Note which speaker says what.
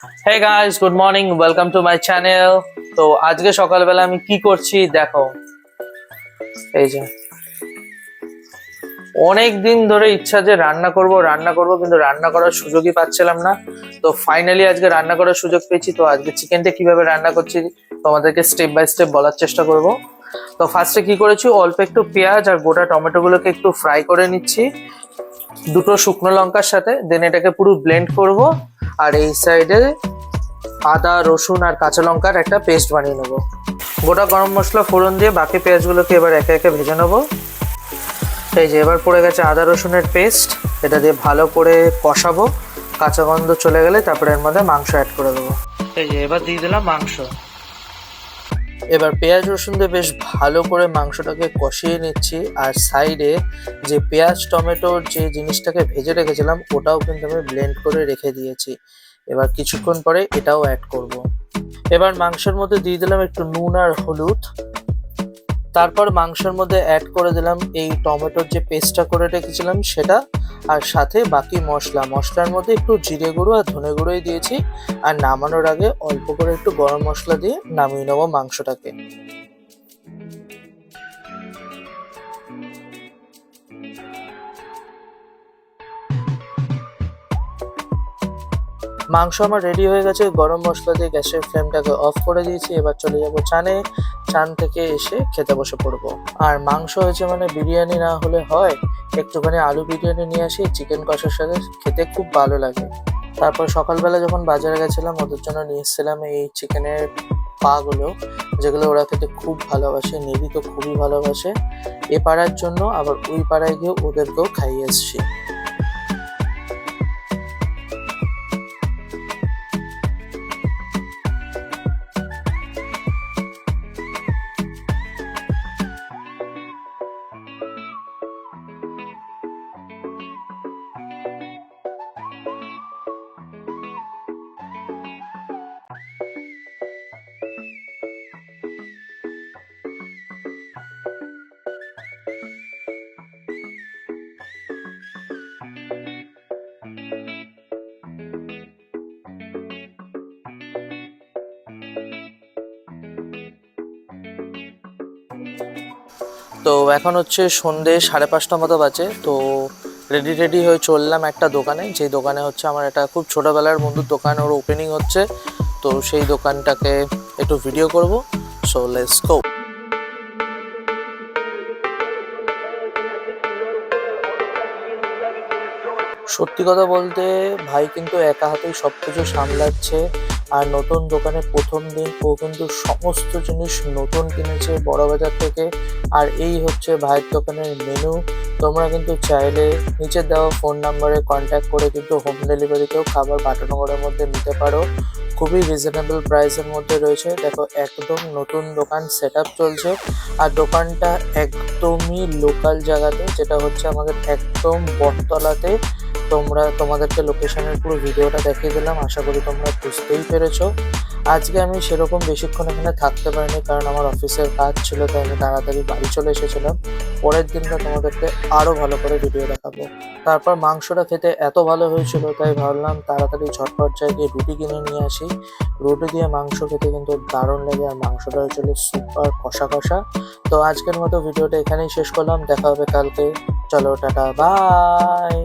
Speaker 1: Hey guys, good morning. Welcome to my channel. তো আজকে সকালবেলা আমি কি করছি দেখো। এই যে অনেক দিন ধরে ইচ্ছা যে রান্না করব কিন্তু রান্না করার সুযোগই পাচ্ছিলাম না। তো ফাইনালি আজকে রান্না করার সুযোগ পেয়েছি। তো আজকে চিকেনটা কিভাবে রান্না করছি তোমাদেরকে স্টেপ বাই স্টেপ বলার চেষ্টা করব। তো ফার্স্টে কি করেছি, অল্প একটু পেঁয়াজ আর গোটা টমেটো গুলোকে একটু ফ্রাই করে নিচ্ছি দুটো শুকনো লঙ্কার সাথে। দেন এটাকে পুরো ব্লেন্ড করব। আর এই সাইডে আদা রসুন আর কাঁচা লঙ্কার একটা পেস্ট বানিয়ে নেবো। গোটা গরম মশলা ফোড়ন দিয়ে বাকি পেঁয়াজগুলোকে এবার একে একে ভেজে নেবো। এই যে এবার পড়ে গেছে আদা রসুনের পেস্ট, এটা দিয়ে ভালো করে কষাবো। কাঁচা গন্ধ চলে গেলে তারপরে এর মধ্যে মাংস অ্যাড করে দেবো। এই যে এবার দিয়ে দিলাম মাংস। এবার পেঁয়াজ রসুন দিয়ে বেশ ভালো করে মাংসটাকে কষিয়ে নিচ্ছি। আর সাইডে যে পেঁয়াজ টমেটোর যে জিনিসটাকে ভেজে রেখেছিলাম ওটাও কিন্তু আমি ব্লেন্ড করে রেখে দিয়েছি। এবার কিছুক্ষণ পরে এটাও অ্যাড করব। এবার মাংসের মধ্যে দিয়ে দিলাম একটু নুন আর হলুদ। তারপর মাংসের মধ্যে অ্যাড করে দিলাম এই টমেটোর যে পেস্টটা করে রেখেছিলাম সেটা, আর সাথে বাকি মশলার মধ্যে একটু জিরে গুঁড়ো আর ধনে গুঁড়োই দিয়েছি। আর নামানোর আগে অল্প করে একটু গরম মশলা দিয়ে নামিয়ে নেবো মাংসটাকে। মাংস আমার রেডি হয়ে গেছে। গরম মশলা দিয়ে গ্যাসের ফ্লেমটাকে অফ করে দিয়েছি। এবার চলে যাবো চানে। চান থেকে এসে খেতে বসে পড়বো। আর মাংস হয়েছে মানে বিরিয়ানি না হলে হয়, একটুখানি আলু বিরিয়ানি নিয়ে আসি চিকেন কষার সাথে, খেতে খুব ভালো লাগে। তারপর সকালবেলা যখন বাজারে গেছিলাম ওদের জন্য নিয়ে এসেছিলাম এই চিকেনের পাগুলো, যেগুলো ওরা খেতে খুব ভালোবাসে। নেভি তো খুবই ভালোবাসে। এ পাড়ার জন্য আবার ওই পাড়ায় গিয়ে ওদেরকেও খাইয়ে এসছি। তো এখন হচ্ছে সন্ধে 5:30 মতো বাজে। তো রেডি হয়ে চললাম একটা দোকানে, যেই দোকানে হচ্ছে আমার একটা খুব ছোটোবেলার বন্ধুর দোকান, ওর ওপেনিং হচ্ছে। তো সেই দোকানটাকে একটু ভিডিও করব। So let's go. সত্যি কথা বলতে ভাই কিন্তু একা হাতেই সব কিছু সামলাচ্ছে। আর নতুন দোকানে প্রথম দিন ও কিন্তু সমস্ত জিনিস নতুন কিনেছে বড় বাজার থেকে। আর এই হচ্ছে ভাইয়ের দোকানের মেনু। তোমরা কিন্তু চাইলে নিচে দেওয়া ফোন নাম্বারে কন্ট্যাক্ট করে কিন্তু হোম ডেলিভারিতেও খাবার পাঠানোর মধ্যে নিতে পারো। খুবই রিজনেবল প্রাইসের মধ্যে রয়েছে। দেখো একদম নতুন দোকান সেট আপ চলছে। আর দোকানটা একদমই লোকাল জায়গাতে, যেটা হচ্ছে আমাদের একদম বটতলাতে। তোমাদেরকে লোকেশনের পুরো ভিডিওটা দেখিয়ে দিলাম, আশা করি তোমরা বুঝতেই পেরেছো। আজকে আমি সেরকম বেশিক্ষণ এখানে থাকতে পারিনি, কারণ আমার অফিসের কাজ ছিল, তাই আমি তাড়াতাড়ি বাড়ি চলে এসেছিলাম। পরের দিনটা তোমাদেরকে আরো ভালো করে ভিডিও দেখাবো। তারপর মাংসটা খেতে এত ভালো হয়েছিল তাই ভাবলাম তাড়াতাড়ি ঝটপট গিয়ে রুটি কিনে নিয়ে আসি। রুটি দিয়ে মাংস খেতে কিন্তু দারুণ লাগে। আর মাংসটা হয়েছিল সুপার কষা কষা। তো আজকের মতো ভিডিওটা এখানেই শেষ করলাম, দেখা হবে কালকে। চলো টাটা বাই।